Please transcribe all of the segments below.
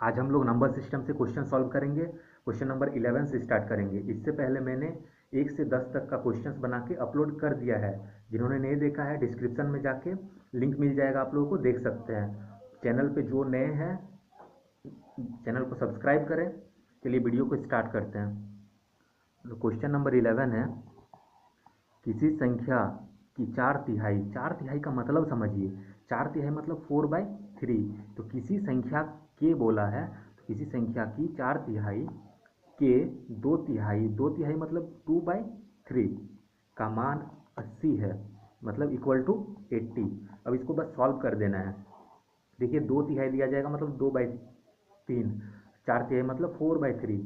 आज हम लोग नंबर सिस्टम से क्वेश्चन सॉल्व करेंगे। क्वेश्चन नंबर 11 से स्टार्ट करेंगे। इससे पहले मैंने 1 से 10 तक का क्वेश्चंस बना के अपलोड कर दिया है। जिन्होंने नहीं देखा है डिस्क्रिप्शन में जाके लिंक मिल जाएगा, आप लोगों को देख सकते हैं। चैनल पे जो नए हैं चैनल को सब्सक्राइब करें। चलिए वीडियो को स्टार्ट करते हैं। तो क्वेश्चन नंबर 11 है, किसी संख्या की 4/3 का मतलब समझिए। 4/3 मतलब 4/3। तो किसी संख्या के बोला है, तो किसी संख्या की 4/3 के 2/3 मतलब 2/3 का मान 80 है, मतलब इक्वल टू 80। अब इसको बस सॉल्व कर देना है। देखिए 2/3 दिया जाएगा मतलब 2/3, 4/3 मतलब 4/3,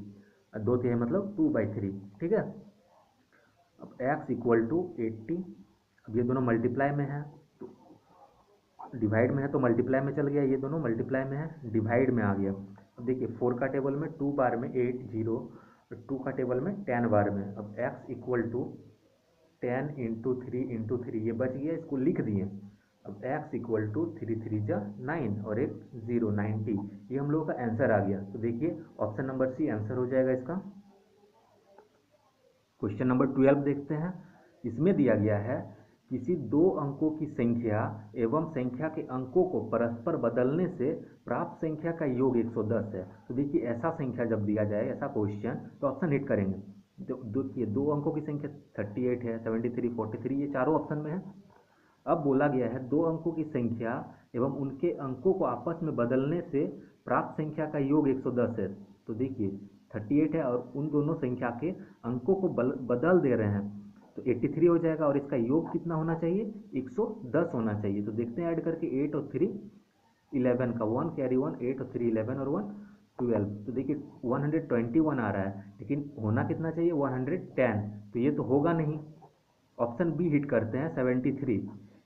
2/3 मतलब 2/3। ठीक है। अब x इक्वल टू 80। अब ये दोनों मल्टीप्लाई में है, तो डिवाइड में है तो मल्टीप्लाई में चल गया, ये दोनों मल्टीप्लाई में है डिवाइड में आ गया। अब देखिए 4 का टेबल में 2 बार में 8 0, 2 का टेबल में 10 बार में। अब x इक्वल टू 10 इंटू 3 ये बच गया, इसको लिख दिए। अब x इक्वल टू 3 3 जा 9 और एक 0 90, ये हम लोगों का आंसर आ गया। तो देखिए ऑप्शन नंबर सी आंसर हो जाएगा इसका। क्वेश्चन नंबर 12 देखते हैं। इसमें दिया गया है, किसी दो अंकों की संख्या एवं संख्या के अंकों को परस्पर बदलने से प्राप्त संख्या का योग 110 है। तो देखिए ऐसा संख्या जब दिया जाए, ऐसा क्वेश्चन, तो ऑप्शन हिट करेंगे। तो ये दो अंकों की संख्या 38 है, 73, 43, ये चारों ऑप्शन में है। अब बोला गया है दो अंकों की संख्या एवं उनके अंकों को आपस में बदलने से प्राप्त संख्या का योग 110 है। तो देखिए 38 है और उन दोनों संख्या के अंकों को बदल दे रहे हैं, तो 83 हो जाएगा। और इसका योग कितना होना चाहिए? 110 होना चाहिए। तो देखते हैं ऐड करके 8 और 3 11 का 1 कैरी 1, 8 और 3 11 और 1 12। तो देखिए 121 आ रहा है, लेकिन होना कितना चाहिए? 110। तो ये तो होगा नहीं। ऑप्शन बी हिट करते हैं 73।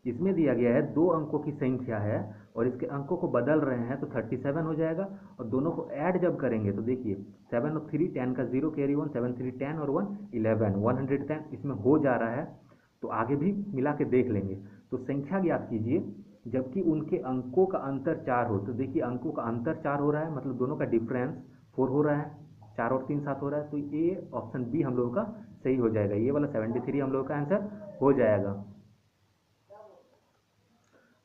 इसमें दिया गया है दो अंकों की संख्या है और इसके अंकों को बदल रहे हैं, तो 37 हो जाएगा। और दोनों को ऐड जब करेंगे तो देखिए 7 और 3 10 का 0 कैरी 1, 7 3 10 और 1 11, 110 इसमें हो जा रहा है। तो आगे भी मिला के देख लेंगे। तो संख्या ज्ञात कीजिए जबकि उनके अंकों का अंतर 4 हो। तो देखिए अंकों का अंतर 4 हो रहा है, मतलब दोनों का डिफरेंस 4 हो रहा है, 4 और 3 7 हो रहा है। तो ये ऑप्शन बी हम लोगों का सही हो जाएगा, ये वाला 73 हम लोगों का आंसर हो जाएगा।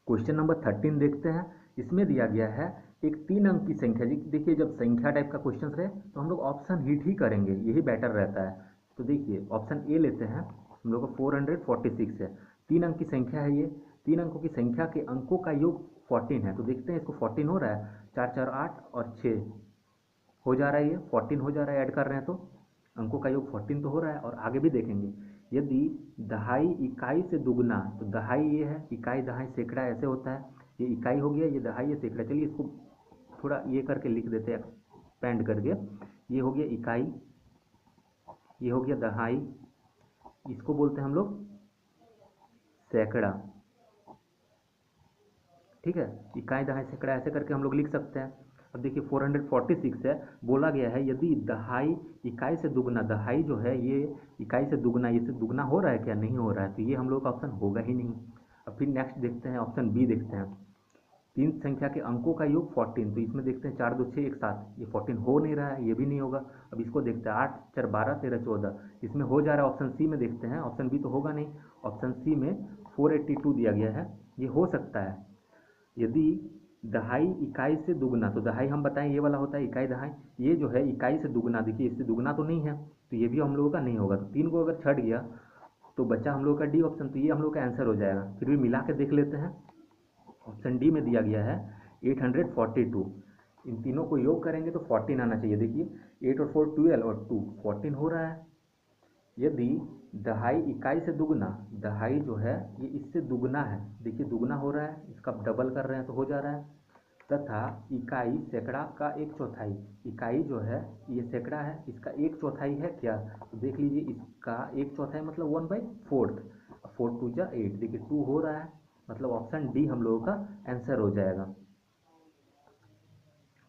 क्वेश्चन नंबर 13 देखते हैं। इसमें दिया गया है एक 3 अंक की संख्या। जी देखिए जब संख्या टाइप का क्वेश्चन रहे तो हम लोग ऑप्शन हिट ही करेंगे, यही बेटर रहता है। तो देखिए ऑप्शन ए लेते हैं, हम लोग को 446 है, 3 अंक की संख्या है ये। 3 अंकों की संख्या के अंकों का योग 14 है। तो देखते हैं इसको 14 हो रहा है, 4 4 8 और 6 हो जा रहा है, ये 14 हो जा रहा है। ऐड कर रहे हैं तो अंकों का योग 14 तो हो रहा है। और आगे भी देखेंगे, यदि दहाई इकाई से दुगना, तो दहाई ये है, इकाई दहाई सैकड़ा ऐसे होता है, ये इकाई हो गया, ये दहाई ये सैकड़ा। चलिए इसको थोड़ा ये करके लिख देते हैं एक्सपेंड करके। ये हो गया इकाई, ये हो गया दहाई, इसको बोलते हैं हम लोग सैकड़ा। ठीक है, इकाई दहाई सैकड़ा ऐसे करके हम लोग लिख सकते हैं। अब देखिए 446 है, बोला गया है यदि दहाई इकाई से दुगना, दहाई जो है ये इकाई से दुगना, ये से दुगना हो रहा है क्या? नहीं हो रहा है, तो ये हम लोग का ऑप्शन होगा ही नहीं। अब फिर नेक्स्ट देखते हैं, ऑप्शन बी देखते हैं, 3 संख्या के अंकों का योग 14। तो इसमें देखते हैं 4 2 6 1 7, ये 14 हो नहीं रहा है, ये भी नहीं होगा। अब इसको देखते हैं 8 4 12 13 14, इसमें हो जा रहा है। ऑप्शन सी में देखते हैं, ऑप्शन बी तो होगा नहीं। ऑप्शन सी में 482 दिया गया है, ये हो सकता है। यदि दहाई इकाई से दुगना, तो दहाई हम बताएं ये वाला होता है इकाई दहाई, ये जो है इकाई से दुगना, देखिए इससे दुगना तो नहीं है, तो ये भी हम लोगों का नहीं होगा। तो 3 को अगर छट गया तो बचा हम लोग का डी ऑप्शन, तो ये हम लोग का आंसर हो जाएगा। फिर भी मिला के देख लेते हैं। ऑप्शन डी में दिया गया है 842, इन तीनों को योग करेंगे तो 14 आना चाहिए। देखिए 8 और 4 12 और 2 14 हो रहा है। यदि दहाई इकाई से दुगना, दहाई जो है ये इससे दुगना है, देखिए दुगना हो रहा है, इसका डबल कर रहे हैं तो हो जा रहा है। तथा इकाई सैकड़ा का 1/4, इकाई जो है ये सैकड़ा है, इसका 1/4 है क्या? तो देख लीजिए इसका 1/4 मतलब 1/4, 4 2 जा 8, देखिए 2 हो रहा है, मतलब ऑप्शन डी हम लोगों का आंसर हो जाएगा।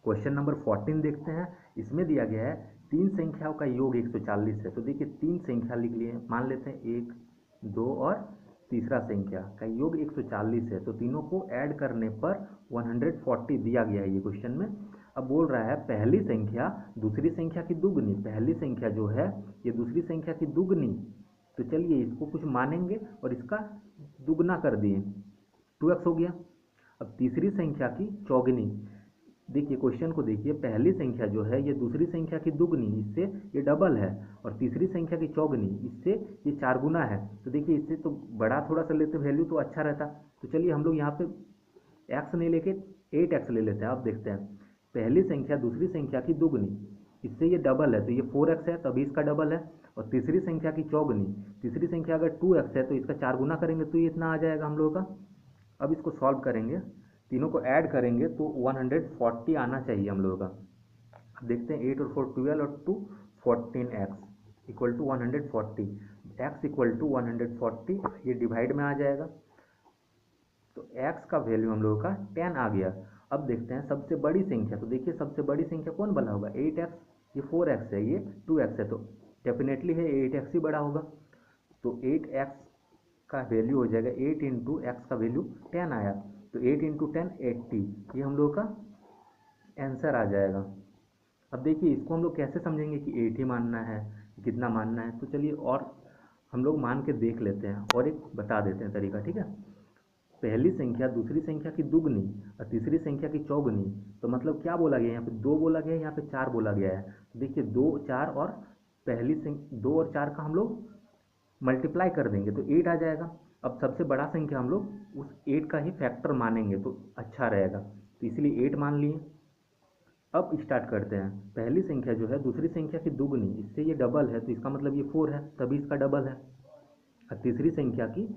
क्वेश्चन नंबर 14 देखते हैं। इसमें दिया गया है 3 संख्याओं का योग 140 है। तो देखिए 3 संख्या लिख लिए, मान लेते हैं 1 2 और तीसरा संख्या का योग 140 है। तो तीनों को ऐड करने पर 140 दिया गया है ये क्वेश्चन में। अब बोल रहा है पहली संख्या दूसरी संख्या की दुगनी, पहली संख्या जो है ये दूसरी संख्या की दुगनी, तो चलिए इसको कुछ मानेंगे और इसका दुगना कर दिए, 2x हो गया। अब तीसरी संख्या की चौगुनी, देखिए क्वेश्चन को देखिए, पहली संख्या जो है ये दूसरी संख्या की दुगनी, इससे ये डबल है, और तीसरी संख्या की चौगुनी, इससे ये 4 गुना है। तो देखिए इससे तो बड़ा थोड़ा सा लेते वैल्यू तो अच्छा रहता। तो चलिए हम लोग यहाँ पे x नहीं लेके 8x ले लेते हैं। अब देखते हैं, पहली संख्या दूसरी संख्या की दुगनी, इससे ये डबल है तो ये 4x है, तभी इसका डबल है। और तीसरी संख्या की चौगुनी, तीसरी संख्या अगर 2x है तो इसका 4 गुना करेंगे तो ये इतना आ जाएगा हम लोगों का। अब इसको सॉल्व करेंगे, तीनों को ऐड करेंगे तो 140 आना चाहिए हम लोगों का। अब देखते हैं 8 और 4 12 और 2 14x equal to 140, x equal to 140, ये डिवाइड में आ जाएगा तो x का वैल्यू हम लोगों का 10 आ गया। अब देखते हैं सबसे बड़ी संख्या, तो देखिए सबसे बड़ी संख्या कौन बना होगा, 8x, ये 4x है, ये 2x है, तो डेफिनेटली है 8x ही बड़ा होगा। तो 8x का वैल्यू हो जाएगा 8 इंटू एक्स का वैल्यू 10 आया, तो 8 इंटू 10 80, ये हम लोग का आंसर आ जाएगा। अब देखिए इसको हम लोग कैसे समझेंगे कि 8 ही मानना है, कितना मानना है, तो चलिए और हम लोग मान के देख लेते हैं और एक बता देते हैं तरीका, ठीक है। पहली संख्या दूसरी संख्या की दुगनी और तीसरी संख्या की चौगुनी, तो मतलब क्या बोला गया, यहाँ पे 2 बोला गया है, यहाँ पे 4 बोला गया है। तो देखिए 2 4 और पहली 2 और 4 का हम लोग मल्टीप्लाई कर देंगे तो 8 आ जाएगा। अब सबसे बड़ा संख्या हम लोग उस 8 का ही फैक्टर मानेंगे तो अच्छा रहेगा, तो इसलिए 8 मान लिए। अब स्टार्ट करते हैं, पहली संख्या जो है दूसरी संख्या की दुगनी, इससे ये डबल है तो इसका मतलब ये 4 है, तभी इसका डबल है। और तीसरी संख्या की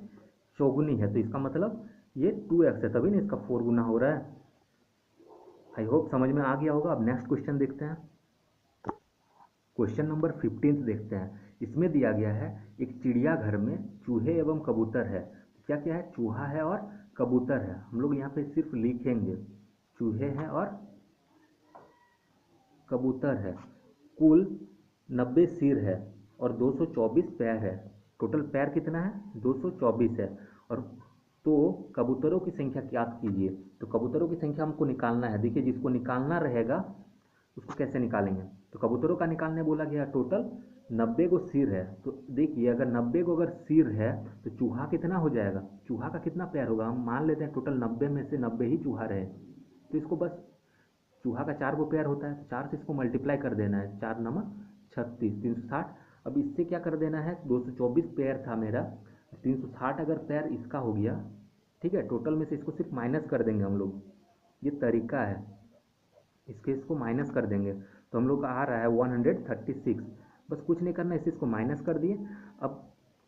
चौगुनी है तो इसका मतलब ये 2x है, तभी ना इसका 4 गुना हो रहा है। आई होप समझ में आ गया होगा। अब नेक्स्ट क्वेश्चन देखते हैं, क्वेश्चन नंबर 15 देखते हैं। इसमें दिया गया है एक चिड़ियाघर में चूहे एवं कबूतर है। क्या क्या है, चूहा है और कबूतर है। हम लोग यहाँ पे सिर्फ लिखेंगे चूहे हैं और कबूतर है। कुल 90 सिर है और 224 पैर है। टोटल पैर कितना है, 224 है। और तो कबूतरों की संख्या ज्ञात कीजिए। तो कबूतरों की संख्या हमको निकालना है। देखिए जिसको निकालना रहेगा उसको कैसे निकालेंगे, तो कबूतरों का निकालने बोला गया टोटल 90 को सिर है। तो देखिए अगर 90 को अगर सिर है तो चूहा कितना हो जाएगा, चूहा का कितना पैर होगा, हम मान लेते हैं टोटल 90 में से 90 ही चूहा रहे, तो इसको बस चूहा का 4 को पैर होता है तो 4 से इसको मल्टीप्लाई कर देना है, 4 नमक 36, 360। अब इससे क्या कर देना है, 224 पैर था मेरा, 360 अगर पैर इसका हो गया, ठीक है, टोटल में से इसको सिर्फ माइनस कर देंगे हम लोग, ये तरीका है, इसको माइनस कर देंगे तो हम लोग का आ रहा है 136। बस कुछ नहीं करना, इसको माइनस कर दिए। अब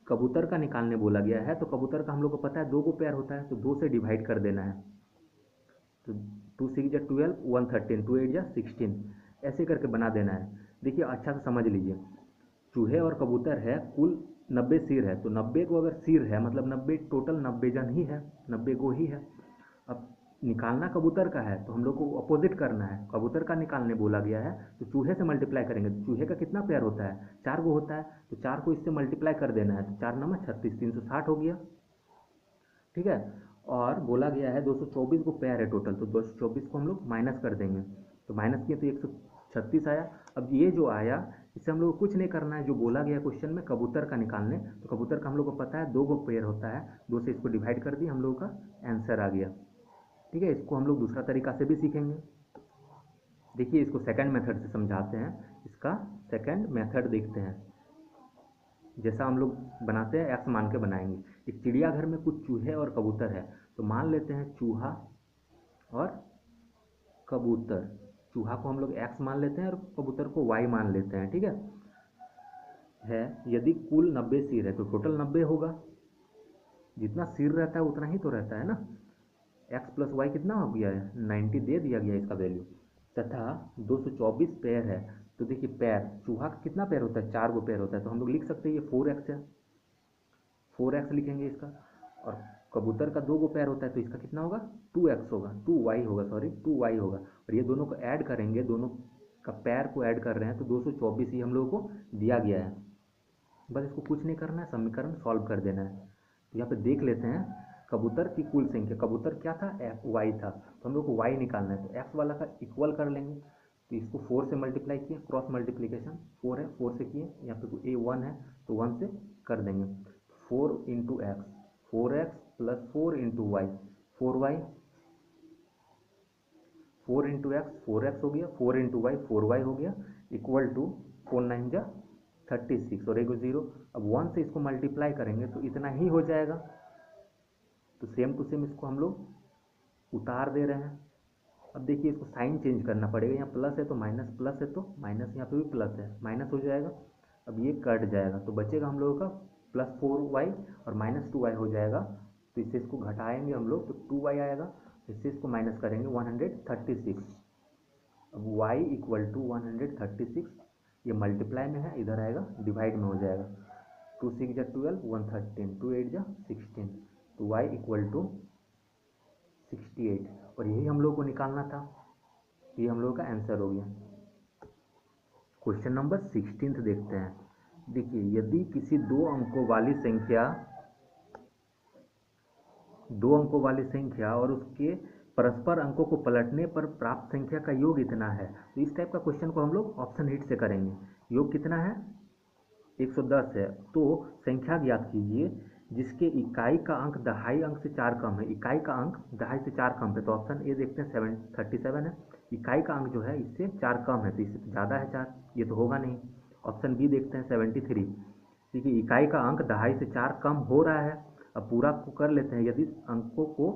कबूतर का निकालने बोला गया है, तो कबूतर का हम लोग को पता है 2 को पैर होता है तो 2 से डिवाइड कर देना है, तो 2 6 जा 12, 113, 2 8 जा 16, ऐसे करके बना देना है। देखिए अच्छा से समझ लीजिए, चूहे और कबूतर है, कुल 90 सिर है, तो 90 को अगर सिर है मतलब 90 टोटल 90 जन ही है, 90 गो ही है। अब निकालना कबूतर का है तो हम लोग को अपोजिट करना है, कबूतर का निकालने बोला गया है तो चूहे से मल्टीप्लाई करेंगे। तो चूहे का कितना पैर होता है, 4 गो होता है, तो 4 को इससे मल्टीप्लाई कर देना है, तो 4 नंबर 36, 360 हो गया, ठीक है। और बोला गया है 224 को पैर है टोटल, तो 224 को हम लोग माइनस कर देंगे, तो माइनस किए तो 136 आया। अब ये जो आया इससे हम लोग को कुछ नहीं करना है, जो बोला गया क्वेश्चन में कबूतर का निकालने, तो कबूतर का हम लोग को पता है 2 को पैर होता है, 2 से इसको डिवाइड कर दिए, हम लोग का आंसर आ गया, ठीक है। इसको हम लोग दूसरा तरीका से भी सीखेंगे। देखिए इसको सेकंड मेथड से समझाते हैं, इसका सेकंड मेथड देखते हैं। जैसा हम लोग बनाते हैं एक्स मान के बनाएंगे। एक चिड़ियाघर में कुछ चूहे और कबूतर है, तो मान लेते हैं चूहा और कबूतर, चूहा को हम लोग एक्स मान लेते हैं और कबूतर को वाई मान लेते हैं, ठीक है। यदि कुल 90 सिर है तो टोटल 90 होगा, जितना सिर रहता है उतना ही तो रहता है ना। एक्स प्लस वाई कितना हो गया है, 90 दे दिया गया इसका वैल्यू, तथा 224 पैर है। तो देखिए पैर, चूहा का कितना पैर होता है, 4 गो पैर होता है, तो हम लोग लिख सकते हैं ये 4x है, 4x लिखेंगे इसका। और कबूतर का 2 गो पैर होता है तो इसका कितना होगा, 2x होगा, 2y होगा, सॉरी 2y होगा। और ये दोनों को ऐड करेंगे, दोनों का पैर को ऐड कर रहे हैं तो 224 ही हम लोगों को दिया गया है। बस इसको कुछ नहीं करना है, समीकरण सॉल्व कर देना है। तो यहाँ पे देख लेते हैं, कबूतर की कुल संख्या, कबूतर क्या था, वाई था, तो हम लोग को वाई निकालना है, तो एक्स वाला का इक्वल कर लेंगे। तो इसको 4 से मल्टीप्लाई किए, क्रॉस मल्टीप्लीकेशन 4 है, 4 से किए, यहाँ पे ए 1 है तो 1 से कर देंगे। 4 into x, 4x plus 4 into y, 4y, 4 into x 4x हो गया, 4 इंटू वाई 4y हो गया, इक्वल टू 4 9 जा 36 और एक 0। अब 1 से इसको मल्टीप्लाई करेंगे तो इतना ही हो जाएगा। तो सेम टू सेम इसको हम लोग उतार दे रहे हैं। अब देखिए इसको साइन चेंज करना पड़ेगा, यहाँ प्लस है तो माइनस, प्लस है तो माइनस, यहाँ पे भी प्लस है, माइनस हो जाएगा। अब ये कट जाएगा तो बचेगा हम लोगों का प्लस 4y और माइनस 2y हो जाएगा। तो इससे इसको घटाएंगे हम लोग तो 2y आएगा, इससे इसको माइनस करेंगे 136। अब y इक्वल टू 136, ये मल्टीप्लाई में है, इधर आएगा डिवाइड में हो जाएगा। 2 6 जा 12, 113, 2 8 जा 16, तो y इक्वल टू 68 और यही हम लोग को निकालना था। ये हम लोग का आंसर हो गया। क्वेश्चन नंबर 16 देखते हैं। देखिए यदि किसी दो अंकों वाली संख्या और उसके परस्पर अंकों को पलटने पर प्राप्त संख्या का योग इतना है, तो इस टाइप का क्वेश्चन को हम लोग ऑप्शन हिट से करेंगे। योग कितना है, 110 है, तो संख्या ज्ञात कीजिए जिसके इकाई का अंक दहाई अंक से 4 कम है। इकाई का अंक दहाई से 4 कम है, तो ऑप्शन ए देखते हैं 37 है। इकाई का अंक जो है इससे 4 कम है, तो इससे ज़्यादा है 4, ये तो होगा नहीं। ऑप्शन बी देखते हैं 73। देखिए इकाई का अंक दहाई से 4 कम हो रहा है। अब पूरा को कर लेते हैं। यदि अंकों को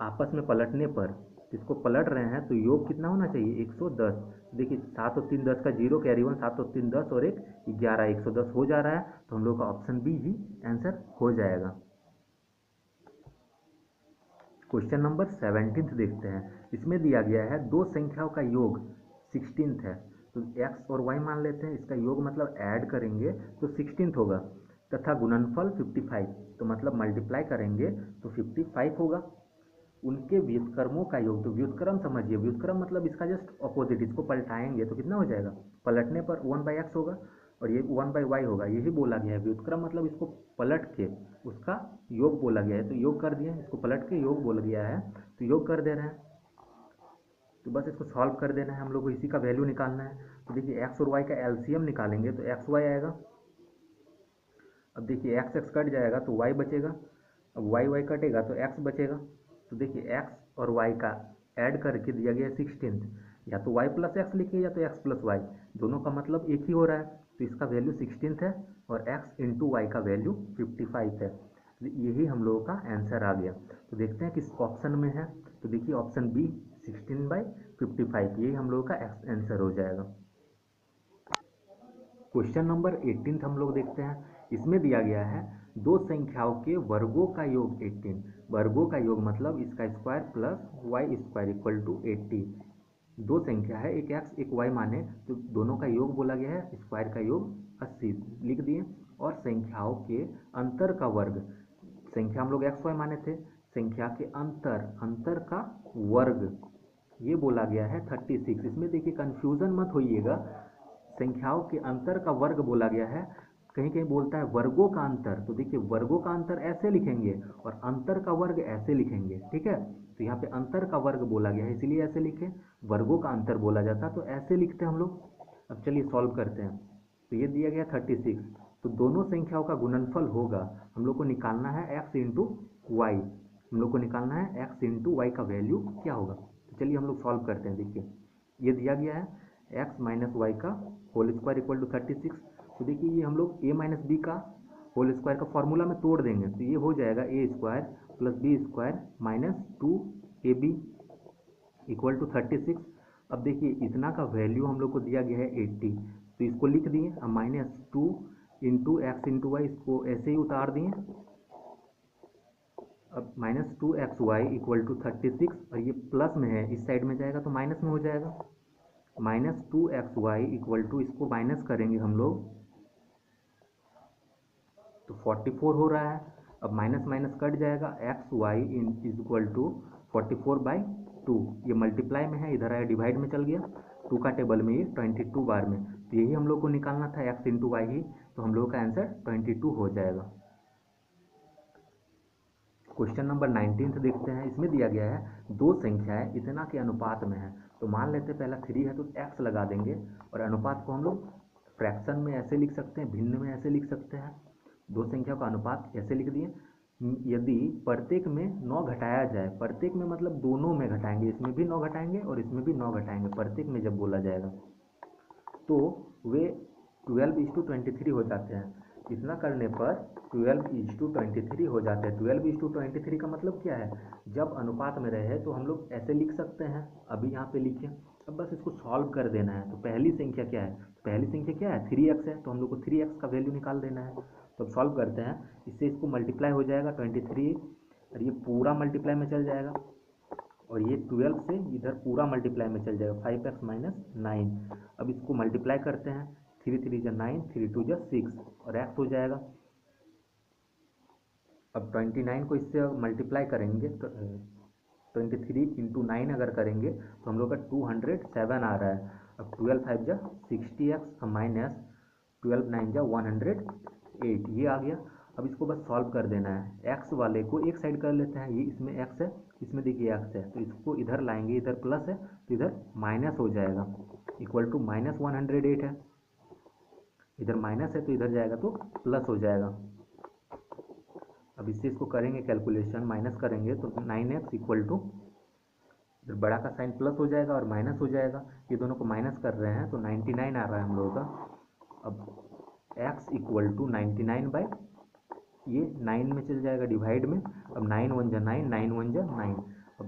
आपस में पलटने पर, इसको पलट रहे हैं तो योग कितना होना चाहिए, 110। देखिए 7 और 3 10 का 0 कैरी 1, 7 और 3 10 और 1 11, 110 हो जा रहा है, तो हम लोग का ऑप्शन बी ही आंसर हो जाएगा। क्वेश्चन नंबर 17 देखते हैं। इसमें दिया गया है दो संख्याओं का योग 16 है, तो x और y मान लेते हैं, इसका योग मतलब ऐड करेंगे तो 16 होगा, तथा गुणनफल 55, तो मतलब मल्टीप्लाई करेंगे तो 55 होगा। उनके व्युत्क्रमों का योग, तो व्युत्क्रम समझिए, व्युत्क्रम मतलब इसका जस्ट अपोजिट, इसको पलटाएंगे तो कितना हो जाएगा, पलटने पर 1/x होगा और ये 1/y होगा, यही बोला गया है। व्युत्क्रम मतलब इसको पलट के उसका योग बोला गया है, तो योग कर दिए, इसको पलट के योग बोला गया है तो योग कर दे रहे हैं। तो बस इसको सॉल्व कर देना है, हम लोग को इसी का वैल्यू निकालना है। तो देखिए एक्स और वाई का एलसीएम निकालेंगे तो एक्स वाई आएगा। अब देखिए एक्स एक्स कट जाएगा तो वाई बचेगा, अब वाई वाई कटेगा तो एक्स बचेगा। तो देखिए एक्स और वाई का ऐड करके दिया गया है 16, या तो वाई प्लस एक्स लिखिए या तो एक्स प्लस वाई, दोनों का मतलब एक ही हो रहा है, तो इसका वैल्यू 16 है और एक्स इंटू वाई का वैल्यू 55 है। तो यही हम लोगों का आंसर आ गया। तो देखते हैं किस ऑप्शन में है, तो देखिए ऑप्शन बी 16/55, यही हम लोगों का आंसर हो जाएगा। क्वेश्चन नंबर 18 हम लोग देखते हैं। इसमें दिया गया है दो संख्याओं के वर्गों का योग 18, वर्गों का योग मतलब इसका square plus y square equal to 80। दो संख्या है, एक एक्स एक वाई माने, तो दोनों का योग बोला गया है, स्क्वायर का योग 80 लिख दिए। और संख्याओं के अंतर का वर्ग, संख्या हम लोग एक्स वाई माने थे, संख्या के अंतर का वर्ग ये बोला गया है 36। इसमें देखिए कंफ्यूजन मत होइएगा, संख्याओं के अंतर का वर्ग बोला गया है, कहीं कहीं बोलता है वर्गों का अंतर, तो देखिए वर्गों का अंतर ऐसे लिखेंगे और अंतर का वर्ग ऐसे लिखेंगे, ठीक है। तो यहाँ पे अंतर का वर्ग बोला गया है इसलिए ऐसे लिखे, वर्गों का अंतर बोला जाता तो ऐसे लिखते हम लोग। अब चलिए सॉल्व करते हैं। तो ये दिया गया 36, तो दोनों संख्याओं का गुणनफल होगा, हम लोग को निकालना है एक्स इंटू वाई, हम लोग को निकालना है एक्स इंटू वाई का वैल्यू क्या होगा। तो चलिए हम लोग सॉल्व करते हैं। देखिए ये दिया गया है एक्स माइनस वाई का होल स्क्वायर इक्वल टू 36, तो देखिए ये हम लोग ए माइनस बी का होल स्क्वायर का फॉर्मूला में तोड़ देंगे, तो ये हो जाएगा a square plus b square minus 2ab equal to 36। अब देखिए इतना का वैल्यू हम लोग को दिया गया है 80, तो इसको लिख दिए, अब -2 इंटू एक्स इंटू वाई, इसको ऐसे ही उतार दिए। अब -2xy इक्वल टू 36, और ये प्लस में है इस साइड में जाएगा तो माइनस में हो जाएगा, -2xy इक्वल टू, इसको माइनस करेंगे हम लोग तो 44 हो रहा है। अब माइनस माइनस कट जाएगा, x y is equal to 44/2, ये मल्टीप्लाई में है, इधर आया डिवाइड में चल गया, 2 का टेबल में ये 22 बार में, तो यही हम लोग को निकालना था एक्स इंटू वाई ही, तो हम लोग का आंसर 22 हो जाएगा। क्वेश्चन नंबर 19 देखते हैं। इसमें दिया गया है दो संख्याएं इतना के अनुपात में है। तो मान लेते हैं पहला 3 है तो x लगा देंगे और अनुपात को हम लोग फ्रैक्शन में ऐसे लिख सकते हैं, भिन्न में ऐसे लिख सकते हैं। दो संख्या का अनुपात ऐसे लिख दिए। यदि प्रत्येक में 9 घटाया जाए, प्रत्येक में मतलब दोनों में घटाएंगे, इसमें भी 9 घटाएंगे और इसमें भी 9 घटाएंगे, प्रत्येक में जब बोला जाएगा तो वे 12:23 हो जाते हैं। इतना करने पर 12:23 हो जाते हैं। 12:23 का मतलब क्या है, जब अनुपात में रहे तो हम लोग ऐसे लिख सकते हैं, अभी यहाँ पे लिखे। अब बस इसको सॉल्व कर देना है। तो पहली संख्या क्या है, पहली संख्या क्या है 3x है, तो हम लोग को 3x का वैल्यू निकाल देना है। तो अब सॉल्व करते हैं। इससे इसको मल्टीप्लाई हो जाएगा 23 और ये पूरा मल्टीप्लाई में चल जाएगा और ये 12 से इधर पूरा मल्टीप्लाई में चल जाएगा 5x - 9। अब इसको मल्टीप्लाई करते हैं। 3 3 जा 9, 3 2 जा 6 और x हो जाएगा। अब 29 को इससे मल्टीप्लाई करेंगे तो 23 × 9 अगर करेंगे तो हम लोग का 207 आ रहा है। अब 12 5 जा 60x माइनस 12 9 जा 108 ये आ गया। अब इसको बस सॉल्व कर देना है। x वाले को एक साइड कर लेते हैं, ये इसमें x है, इसमें देखिए x है, तो इसको इधर लाएंगे, इधर प्लस है तो इधर माइनस हो जाएगा, इक्वल टू -108 है। इधर माइनस है तो इधर जाएगा तो प्लस हो जाएगा। अब इससे इसको करेंगे कैलकुलेशन, माइनस करेंगे तो 9x इक्वल टू, इधर बड़ा का साइन प्लस हो जाएगा और माइनस हो जाएगा, ये दोनों को माइनस कर रहे हैं तो 99 आ रहा है हम लोगों का। अब x इक्वल टू 99 बाई ये 9 में चल जाएगा डिवाइड में। अब 9 1 जा 9, 9 1 जा 9। अब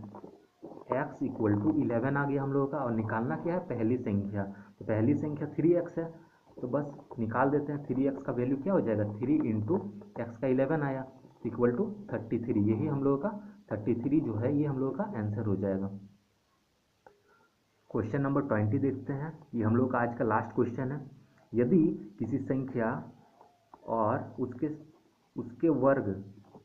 x इक्वल टू 11 आ गया हम लोगों का। और निकालना क्या है, पहली संख्या। तो पहली संख्या 3x है तो बस निकाल देते हैं। 3x का वैल्यू क्या हो जाएगा, 3 × x का 11 आया इक्वल टू 33। यही हम लोगों का 33 जो है ये हम लोगों का आंसर हो जाएगा। क्वेश्चन नंबर 20 देखते हैं। ये हम लोग का आज का लास्ट क्वेश्चन है। यदि किसी संख्या और उसके वर्ग,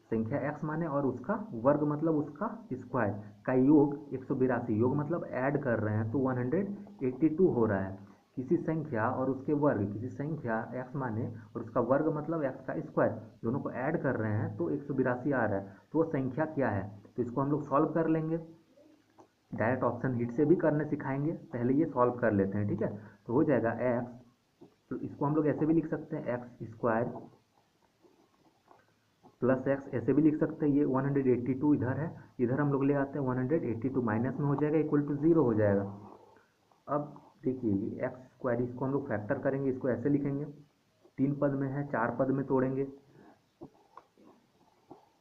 संख्या x माने और उसका वर्ग मतलब उसका स्क्वायर का योग 182, योग मतलब ऐड कर रहे हैं तो 182 हो रहा है। किसी संख्या और उसके वर्ग, किसी संख्या x माने और उसका वर्ग मतलब x का स्क्वायर, दोनों को ऐड कर रहे हैं तो 182 आ रहा है। तो वो संख्या क्या है, तो इसको हम लोग सॉल्व कर लेंगे। डायरेक्ट ऑप्शन हिट से भी करने सिखाएंगे, पहले ये सॉल्व कर लेते हैं, ठीक है। तो हो जाएगा x, तो इसको हम लोग ऐसे भी लिख सकते हैं x² प्लस x, ऐसे भी लिख सकते हैं। ये 182 इधर है, इधर हम लोग ले आते हैं 182 माइनस में हो जाएगा इक्वल टू 0 हो जाएगा। अब देखिए ये x², इसको हम लोग फैक्टर करेंगे, इसको ऐसे लिखेंगे। 3 पद में है, 4 पद में तोड़ेंगे,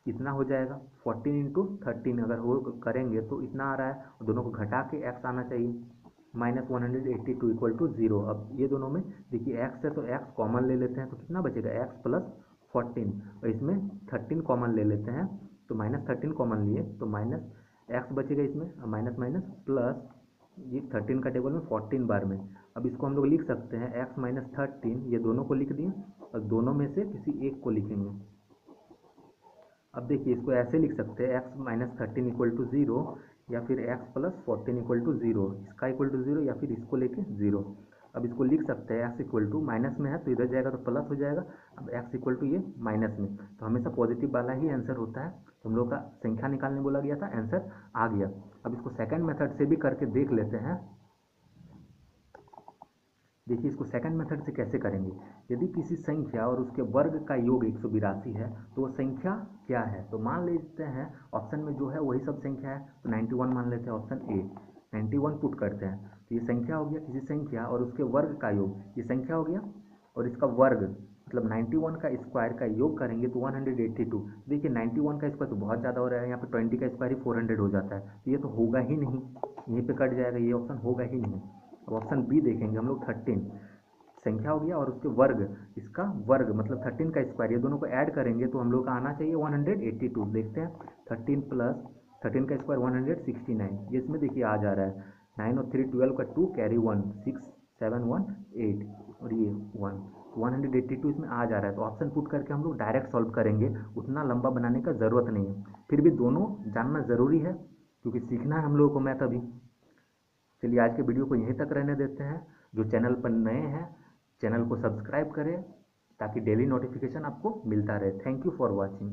इतना हो जाएगा। 14 × 13 अगर हो करेंगे तो इतना आ रहा है, और दोनों को घटा के x आना चाहिए -182 इक्वल टू 0। अब ये दोनों में देखिए x है तो x कॉमन ले लेते हैं तो कितना बचेगा, x + 14, और इसमें 13 कॉमन ले लेते हैं तो -13 कॉमन लिए तो -x बचेगा इसमें, माइनस माइनस प्लस ये 13 का टेबल में 14 बार में। अब इसको हम लोग लिख सकते हैं x - 13, ये दोनों को लिख दिए और दोनों में से किसी एक को लिखेंगे। अब देखिए इसको ऐसे लिख सकते हैं x - 13 इक्वल टू 0 या फिर x + 14 इक्वल टू 0, इसका इक्वल टू 0 या फिर इसको लेके 0। अब इसको लिख सकते हैं x इक्वल टू, माइनस में है तो इधर जाएगा तो प्लस हो जाएगा। अब x इक्वल टू ये माइनस में, तो हमेशा पॉजिटिव वाला ही आंसर होता है। तो हम लोग का संख्या निकालने बोला गया था, आंसर आ गया। अब इसको सेकंड मेथड से भी करके देख लेते हैं। देखिए इसको सेकंड मेथड से कैसे करेंगे। यदि किसी संख्या और उसके वर्ग का योग 182 है तो वो संख्या क्या है, तो मान लेते हैं ऑप्शन में जो है वही सब संख्या है, तो 91 मान लेते हैं, ऑप्शन ए 91 पुट करते हैं। तो ये संख्या हो गया, किसी संख्या और उसके वर्ग का योग, ये संख्या हो गया और इसका वर्ग मतलब 91 का स्क्वायर का योग करेंगे तो 182। देखिए 91 का स्क्वायर तो बहुत ज़्यादा हो रहा है, यहाँ पे 20 का स्क्वायर ही 400 हो जाता है, तो ये तो होगा ही नहीं, यहीं पे कट जाएगा, ये ऑप्शन होगा ही नहीं। अब ऑप्शन बी देखेंगे हम लोग, 13 संख्या हो गया और उसके वर्ग, इसका वर्ग मतलब 13 का स्क्वायर, ये दोनों को ऐड करेंगे तो हम लोग का आना चाहिए 182। देखते हैं 13 + 13 का स्क्वायर 169, ये इसमें देखिए आ जा रहा है। 9 और 3 12 का 2 कैरी 1 6 7 1 8 और ये 1 182 इसमें आ जा रहा है। तो ऑप्शन पुट करके हम लोग डायरेक्ट सॉल्व करेंगे, उतना लंबा बनाने का ज़रूरत नहीं है। फिर भी दोनों जानना ज़रूरी है क्योंकि सीखना है हम लोगों को मैथ अभी। चलिए आज के वीडियो को यहीं तक रहने देते हैं। जो चैनल पर नए हैं चैनल को सब्सक्राइब करें ताकि डेली नोटिफिकेशन आपको मिलता रहे। Thank you for watching.